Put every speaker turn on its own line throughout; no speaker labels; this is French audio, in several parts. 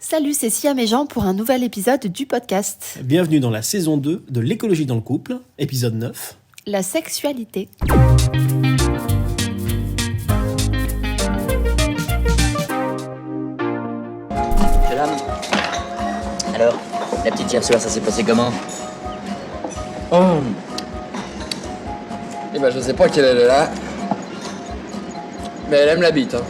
Salut, c'est Siam et Jean pour un nouvel épisode du podcast.
Bienvenue dans la saison 2 de l'écologie dans le couple, épisode 9.
La sexualité.
Madame, alors, la petite hier soir, ça s'est passé comment?
Oh. Eh ben, je sais pas quelle elle est là. Mais elle aime la bite, hein.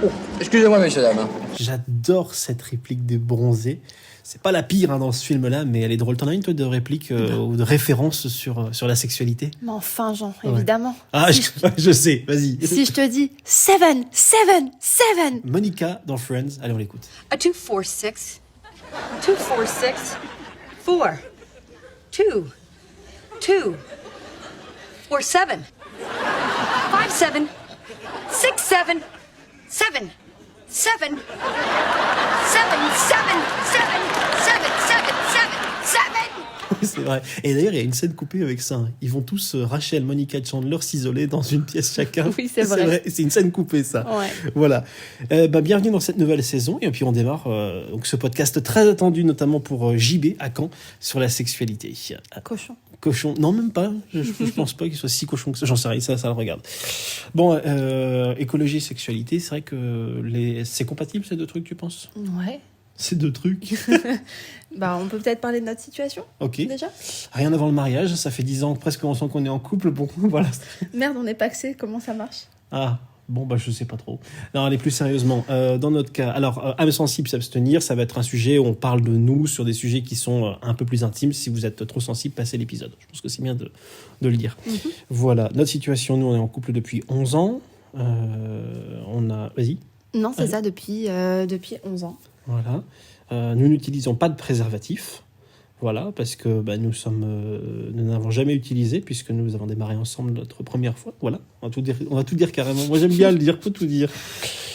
Oh. Excusez-moi, messieurs, dames.
J'adore cette réplique des bronzés. C'est pas la pire dans ce film-là, mais elle est drôle. T'en as une, toi, de répliques ou de références sur la sexualité?
Mais enfin, Jean, évidemment.
Ah, je sais, vas-y.
Si je te dis 7, 7, 7.
Monica dans Friends, allez, on l'écoute.
A 2, 4, 6. 2, 4, 6. 4. 2. 2. 4, 7. 5, 7. 6, 7. 7. 7. 7. 7. 7. 7. 7. 7. 7.
C'est vrai. Et d'ailleurs, il y a une scène coupée avec ça. Ils vont tous, Rachel, Monica et Chandler, s'isoler dans une pièce chacun.
Oui, c'est vrai.
C'est une scène coupée, ça.
Ouais.
Voilà. Bienvenue dans cette nouvelle saison. Et puis, on démarre donc ce podcast très attendu, notamment pour JB à Caen, sur la sexualité.
Cochon.
Non, même pas. Je pense pas qu'il soit si cochon que ça. J'en sais rien, ça le regarde. Bon, écologie et sexualité, c'est vrai que c'est compatible, ces deux trucs, tu penses?
Ouais.
Ces deux trucs.
On peut peut-être parler de notre situation,
Ok.
déjà.
Rien avant le mariage, ça fait 10 ans, presque 11 ans qu'on est en couple. Bon, voilà.
Merde, on n'est pas axé, comment ça marche?
Ah, bon, je sais pas trop. Non, allez, plus sérieusement. Dans notre cas, alors, âme sensible, s'abstenir, ça va être un sujet où on parle de nous sur des sujets qui sont un peu plus intimes. Si vous êtes trop sensible, passez l'épisode. Je pense que c'est bien de le dire. Mm-hmm. Voilà, notre situation, nous, on est en couple depuis 11 ans. Vas-y.
Non, c'est ça, depuis 11 ans.
Voilà. Nous n'utilisons pas de préservatif. Voilà, parce que nous n'avons jamais utilisé, puisque nous avons démarré ensemble notre première fois. Voilà, on va tout dire carrément. Moi, j'aime bien le dire, faut tout dire.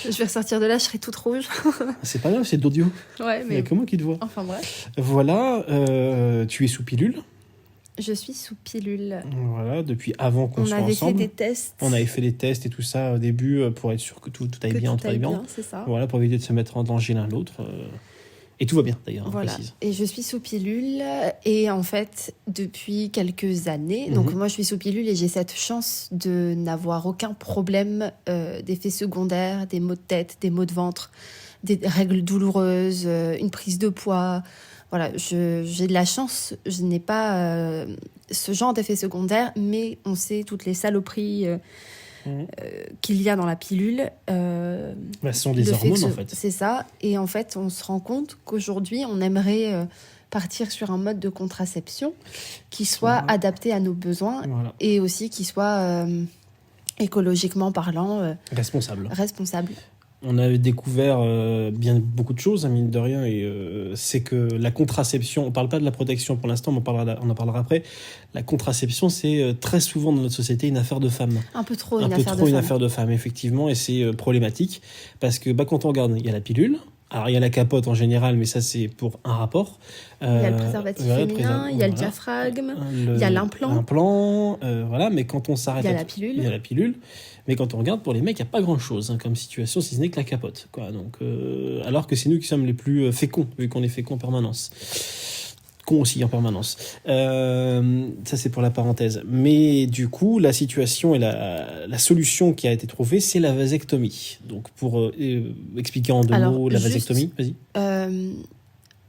Je vais ressortir de là, je serai toute rouge.
C'est pas grave, c'est de l'audio.
Ouais,
Il n'y a que moi qui te vois.
Enfin bref.
Voilà, tu es sous pilule.
Je suis sous pilule.
Voilà, depuis avant qu'on soit ensemble.
On avait fait des tests.
On avait fait des tests et tout ça au début pour être sûr que tout aille bien,
tout aille bien, c'est ça.
Voilà, pour éviter de se mettre en danger l'un l'autre. Et tout va bien d'ailleurs,
voilà.
Précise.
Et je suis sous pilule et en fait depuis quelques années, donc moi je suis sous pilule et j'ai cette chance de n'avoir aucun problème d'effets secondaires, des maux de tête, des maux de ventre, des règles douloureuses, une prise de poids. Voilà, j'ai de la chance, je n'ai pas ce genre d'effets secondaires, mais on sait toutes les saloperies qu'il y a dans la pilule.
Ce sont des hormones, en fait.
C'est ça. Et en fait, on se rend compte qu'aujourd'hui, on aimerait partir sur un mode de contraception qui soit adapté à nos besoins et aussi qui soit écologiquement parlant
responsable. On a découvert bien beaucoup de choses, mine de rien, et c'est que la contraception, on ne parle pas de la protection pour l'instant, mais on en parlera après. La contraception, c'est très souvent dans notre société une affaire de femmes.
Un peu trop
une affaire de femmes, effectivement, et c'est problématique, parce que quand on regarde, il y a la pilule, alors il y a la capote en général, mais ça c'est pour un rapport.
Il y a le préservatif féminin, il y a le diaphragme, il y a l'implant.
Mais quand on s'arrête... Il y a la pilule. Mais quand on regarde, pour les mecs, il n'y a pas grand-chose comme situation, si ce n'est que la capote. Donc, alors que c'est nous qui sommes les plus féconds, vu qu'on est féconds en permanence. Con aussi en permanence. Ça, c'est pour la parenthèse. Mais du coup, la situation et la solution qui a été trouvée, c'est la vasectomie. Donc, pour expliquer en deux mots la vasectomie, vas-y.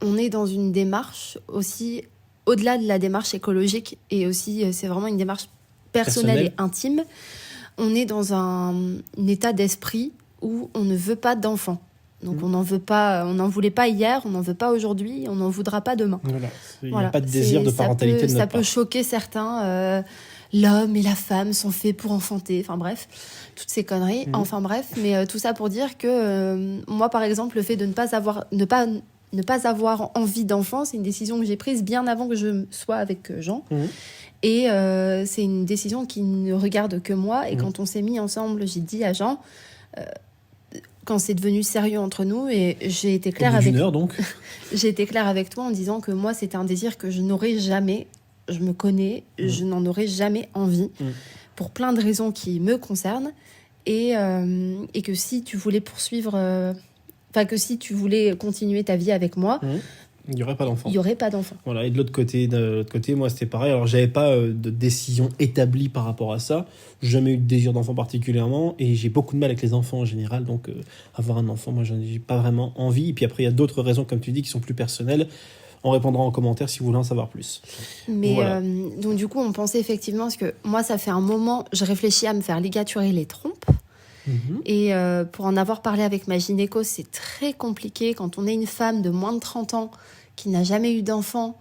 On est dans une démarche aussi, au-delà de la démarche écologique, et aussi, c'est vraiment une démarche personnelle et intime. On est dans un état d'esprit où on ne veut pas d'enfants. Donc on n'en veut pas, on n'en voulait pas hier, on n'en veut pas aujourd'hui, on n'en voudra pas demain.
Il n'y a pas de désir de parentalité de notre part.
Ça peut choquer certains. L'homme et la femme sont faits pour enfanter. Enfin bref, toutes ces conneries. Enfin bref, mais tout ça pour dire que moi, par exemple, le fait de ne pas avoir envie d'enfant, c'est une décision que j'ai prise bien avant que je sois avec Jean. Et c'est une décision qui ne regarde que moi. Et quand on s'est mis ensemble, j'ai dit à Jean, quand c'est devenu sérieux entre nous, et j'ai été claire avec j'ai été claire avec toi en disant que moi, c'était un désir que je n'aurais jamais. Je me connais, je n'en aurais jamais envie pour plein de raisons qui me concernent. Et que si tu voulais poursuivre Enfin, que si tu voulais continuer ta vie avec moi,
il n'y aurait pas d'enfant.
Il n'y aurait pas d'enfant.
Voilà. Et de l'autre côté, moi, c'était pareil. Alors, j'avais pas de décision établie par rapport à ça. J'ai jamais eu de désir d'enfant particulièrement. Et j'ai beaucoup de mal avec les enfants en général. Donc, avoir un enfant, moi, j'en ai pas vraiment envie. Et puis après, il y a d'autres raisons, comme tu dis, qui sont plus personnelles. On répondra en commentaire si vous voulez en savoir plus.
Mais voilà. Donc, du coup, on pensait effectivement, parce que moi, ça fait un moment, je réfléchis à me faire ligaturer les trompes. Et pour en avoir parlé avec ma gynéco, c'est très compliqué quand on est une femme de moins de 30 ans qui n'a jamais eu d'enfant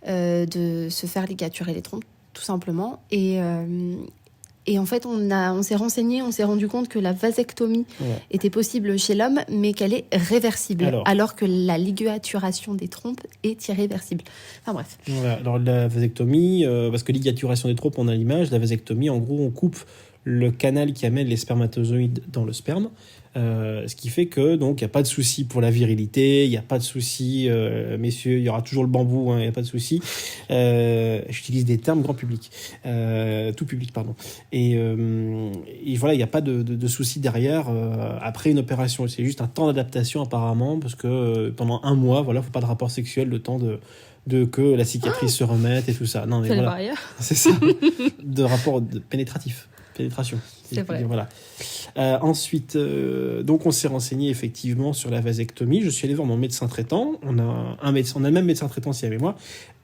de se faire ligaturer les trompes, tout simplement. Et en fait, on s'est renseigné, on s'est rendu compte que la vasectomie était possible chez l'homme, mais qu'elle est réversible, alors que la ligaturation des trompes est irréversible. Enfin bref.
Voilà. Alors la vasectomie, parce que ligaturation des trompes, on a l'image, la vasectomie, en gros, on coupe le canal qui amène les spermatozoïdes dans le sperme, ce qui fait que donc il n'y a pas de souci pour la virilité, il n'y a pas de souci, messieurs, il y aura toujours le bambou, il n'y a pas de souci. J'utilise des termes grand public, tout public, pardon. Et voilà, il n'y a pas de souci derrière après une opération. C'est juste un temps d'adaptation apparemment, parce que pendant un mois, voilà, faut pas de rapport sexuel, le temps de que la cicatrice se remette et tout ça. Non mais voilà, c'est ça, de rapport pénétratif. Pénétration.
C'est vrai.
Voilà. Ensuite, donc on s'est renseigné effectivement sur la vasectomie. Je suis allé voir mon médecin traitant. On a le même médecin traitant ici avec moi.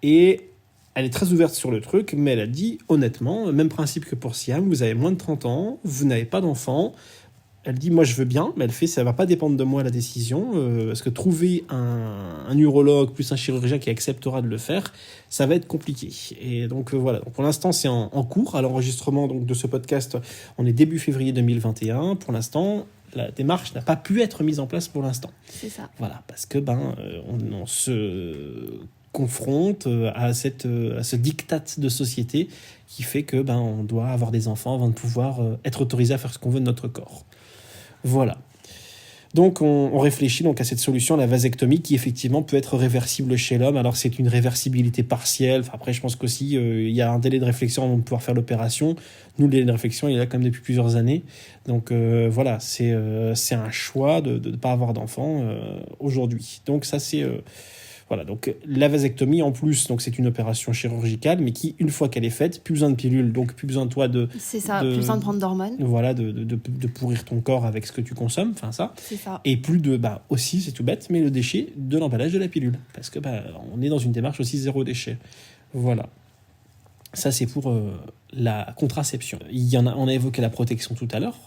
Et elle est très ouverte sur le truc, mais elle a dit honnêtement, même principe que pour Siam, vous avez moins de 30 ans, vous n'avez pas d'enfant. Elle dit, moi je veux bien, mais elle fait, ça va pas dépendre de moi la décision, parce que trouver un urologue plus un chirurgien qui acceptera de le faire, ça va être compliqué. Et donc voilà, donc, pour l'instant c'est en cours, à l'enregistrement donc, de ce podcast, on est début février 2021, pour l'instant la démarche n'a pas pu être mise en place pour l'instant.
C'est ça.
Voilà, parce que on se confronte à ce diktat de société qui fait que on doit avoir des enfants avant de pouvoir être autorisé à faire ce qu'on veut de notre corps. Voilà. Donc, on réfléchit donc à cette solution, la vasectomie, qui effectivement peut être réversible chez l'homme. Alors, c'est une réversibilité partielle. Enfin, après, je pense qu'aussi, il y a un délai de réflexion avant de pouvoir faire l'opération. Nous, le délai de réflexion, il est là quand même depuis plusieurs années. Donc, voilà, c'est un choix de ne pas avoir d'enfant aujourd'hui. Donc, ça, c'est... Voilà, donc la vasectomie en plus, donc c'est une opération chirurgicale, mais qui, une fois qu'elle est faite, plus besoin de pilules, donc plus besoin de toi de...
C'est ça, plus besoin de prendre d'hormones.
Voilà, de pourrir ton corps avec ce que tu consommes, enfin ça.
C'est ça.
Et plus de, aussi, c'est tout bête, mais le déchet de l'emballage de la pilule. Parce que on est dans une démarche aussi zéro déchet. Voilà. Ça, c'est pour la contraception. On a évoqué la protection tout à l'heure.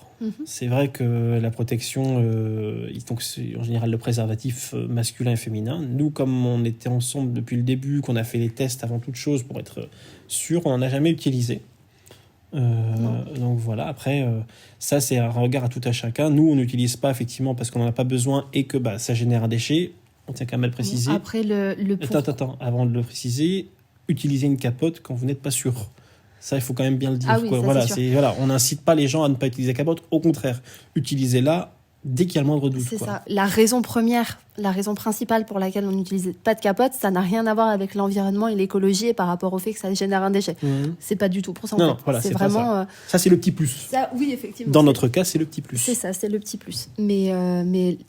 C'est vrai que la protection, donc c'est en général le préservatif masculin et féminin. Nous, comme on était ensemble depuis le début, qu'on a fait les tests avant toute chose pour être sûr, on n'en a jamais utilisé. Donc voilà, après, ça c'est un regard à tout à chacun. Nous, on n'utilise pas effectivement parce qu'on n'en a pas besoin et que ça génère un déchet. On tient quand même à le préciser.
Après,
Attends, avant de le préciser, utilisez une capote quand vous n'êtes pas sûr. Ça, il faut quand même bien le dire.
Ah oui,
quoi.
Ça,
voilà,
c'est sûr.
On n'incite pas les gens à ne pas utiliser la capote. Au contraire, utilisez-la dès qu'il y a le moindre doute.
C'est ça. La raison principale pour laquelle on n'utilise pas de capote, ça n'a rien à voir avec l'environnement et l'écologie et par rapport au fait que ça génère un déchet. C'est pas du tout pour ça.
Non, voilà, c'est vraiment... Ça, c'est le petit plus.
Ça, oui, effectivement.
Dans notre cas, c'est le petit plus.
C'est ça, c'est le petit plus. Mais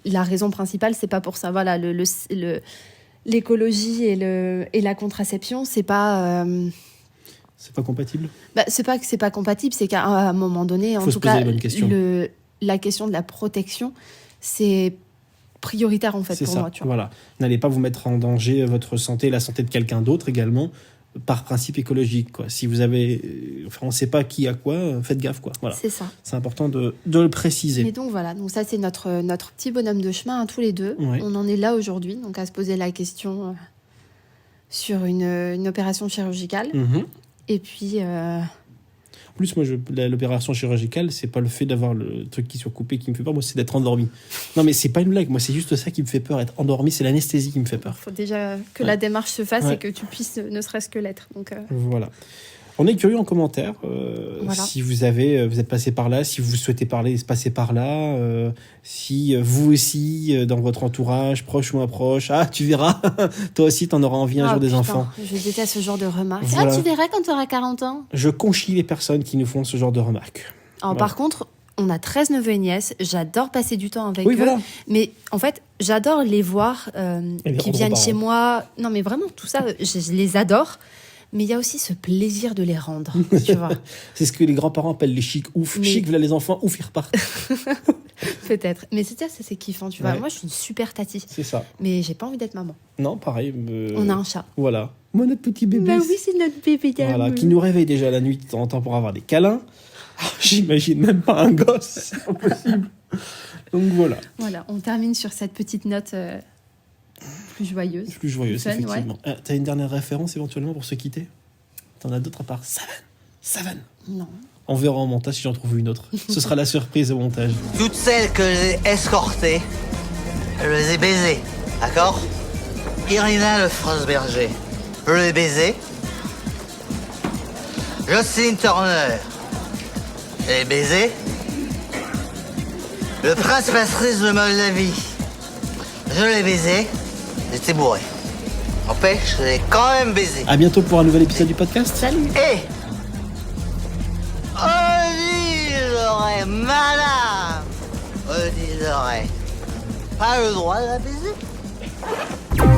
la raison principale, c'est pas pour ça. Voilà, l'écologie et la contraception, c'est pas...
C'est pas compatible ?
C'est pas que c'est pas compatible, c'est qu'à un moment donné, en tout cas, la question de la protection, c'est prioritaire en fait
c'est
pour
ça.
moi. Tu vois.
Voilà. N'allez pas vous mettre en danger votre santé, la santé de quelqu'un d'autre également, par principe écologique. Quoi. Si vous avez... on ne sait pas qui a quoi, faites gaffe. Quoi. Voilà.
C'est ça.
C'est important de le préciser.
Et donc voilà, donc ça c'est notre petit bonhomme de chemin, tous les deux.
Ouais.
On en est là aujourd'hui, donc à se poser la question sur une opération chirurgicale. Et puis... En
plus, moi, l'opération chirurgicale, c'est pas le fait d'avoir le truc qui soit coupé qui me fait peur, moi, c'est d'être endormi. Non, mais c'est pas une blague, moi, c'est juste ça qui me fait peur. Être endormi, c'est l'anesthésie qui me fait peur.
Il faut déjà que la démarche se fasse et que tu puisses ne serait-ce que l'être. Donc,
Voilà. On est curieux en commentaire.
Voilà.
Si vous êtes passé par là, si vous souhaitez passer par là, si vous aussi, dans votre entourage, proche ou improche, tu verras, toi aussi, t'en auras envie un jour des enfants.
Je déteste ce genre de remarques.
Voilà.
Tu verras quand tu auras 40 ans.
Je conchis les personnes qui nous font ce genre de remarques.
Alors,
voilà.
Par contre, on a 13 neveux et nièces, j'adore passer du temps avec
Oui,
eux,
voilà.
mais en fait, j'adore les voir,
les
qui
rendre
viennent
parents.
chez moi. Non, mais vraiment, tout ça, je les adore. Mais il y a aussi ce plaisir de les rendre, tu vois.
C'est ce que les grands-parents appellent les chics ouf.
Mais-
Chic, voilà les enfants, ouf, ils repartent.
Peut-être. Mais ça, c'est kiffant, tu vois.
Ouais.
Moi, je suis une super tati.
C'est ça.
Mais j'ai pas envie d'être maman.
Non, pareil.
On a un chat.
Voilà. Moi, notre petit bébé.
Bah oui, c'est notre bébé d'amour.
Voilà, qui nous réveille déjà la nuit de temps en temps pour avoir des câlins. Ah, j'imagine même pas un gosse, c'est impossible. Donc voilà.
Voilà, on termine sur cette petite note plus joyeuse.
Plus joyeuse,
Fun,
effectivement. T'as une dernière référence éventuellement pour se quitter? T'en as d'autres à part Savane.
Non.
On verra en montage si j'en trouve une autre. Ce sera la surprise au montage.
Toutes celles que j'ai escortées, je les ai baisées, d'accord? Irina Lefranche-Berger, je l'ai baisée. Jocelyn Turner, je l'ai baisée. Le prince Patrice de Moldavie, je l'ai baisé. J'étais bourré. N'empêche, je l'ai quand même baisé.
À bientôt pour un nouvel épisode du podcast.
Salut.
Et Odile, madame, Odile, pas le droit de la baiser.